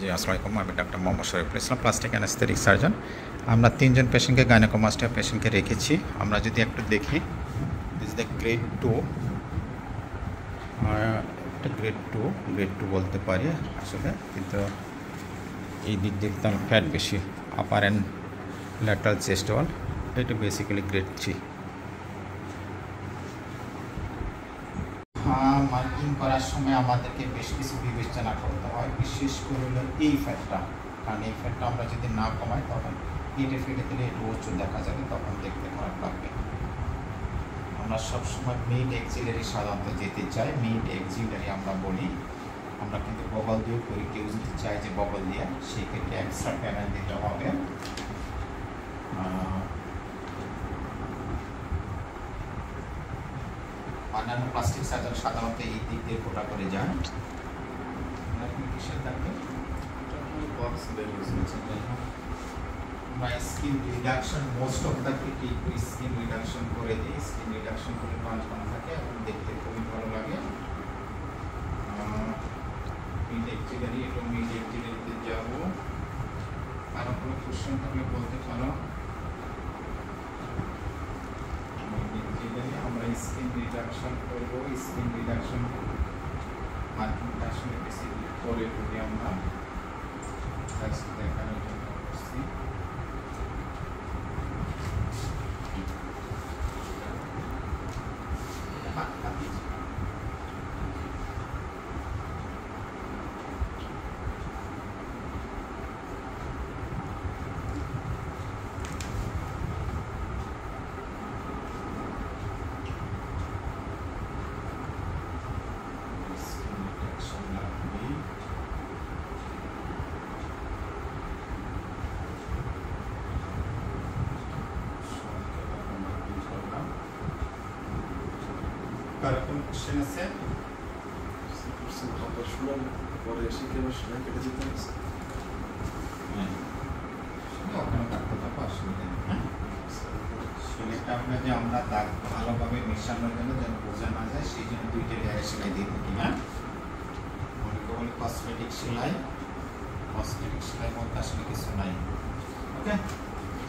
জি আসসালামু আলাইকুম, আমি doctor Mohammad Shariful Islam, plastic anaesthetic surgeon. আমরা 3 জন পেশেন্টকে গাইনোকোমাস্টিয়া পেশেন্টকে রেখেছি। আমরা যদি একটু দেখি, দিস দ্য গ্রেড 2, একটা গ্রেড টু বলতে পারি আসলে, কিন্তু এই দিক দিয়ে তো ফ্যাট বেশি, আপার অ্যান্ড ল্যাটারাল চেস্ট ওয়াল, এটা বেসিক্যালি গ্রেড 3। মার্কিং করার সময় আমাদেরকে বেশ কিছু বিবেচনা করতে হয়, বিশেষ করে হলো এই ফ্যাটটা, কারণ এই ফ্যাটটা আমরা যদি না কমাই তখন কেটে ফেটে দিলে একটু উঁচু দেখা যাবে, তখন দেখতে খারাপ লাগবে। আমরা সবসময় মিড এক্সিলারি সাধারণত যেতে চাই, মিড এক্সিলারি আমরা বলি, আমরা কিন্তু বগল দিয়েও করি। কেউ যদি চায় যে বগল দিয়ে, সেক্ষেত্রে এক্সট্রা প্যানেল দিতে হবে। অন্যান্য প্লাস্টিক সার্জন সাধারণত এই দিক দিয়ে ফোটা করে যায়। কিসের থাকবে skin reduction, most of the ক্ষেত্রে স্কিন রিডাকশন করে দিই। স্কিন রিডাকশন করে ট্রান্সফর্ম থাকে এবং দেখতে খুবই ভালো লাগে। মিড এক্সিলারি, এটা মিড এক্সিলারিতে যাবো। আরো কোনো কোশ্চেন থাকলে বলতে পারো। আমরা স্কিন রিডাকশন করবো। স্কিন রিডাকশন মার্কিংটা আসলে বেসিক্যালি করে করি আমরা, জাস্ট দেখানোর জন্য করছি। কার কোন কোশ্চেন আছে? পরে শিখে বসলে কেটে যেতে হবে। ওখানে কাটতে পারবো, অসুবিধা নেই। হ্যাঁ, সেটা আমরা যে আমরা দাগ ভালোভাবে মেশানোর জন্য যেন বোঝা না যায়, সেই জন্য 2টা লেয়ারে সেলাই দিয়ে থাকি। হ্যাঁ, অনেকে বলে কসমেটিক সেলাই, কসমেটিক সেলাই বলতে আসলে কিছু নাই। ওকে।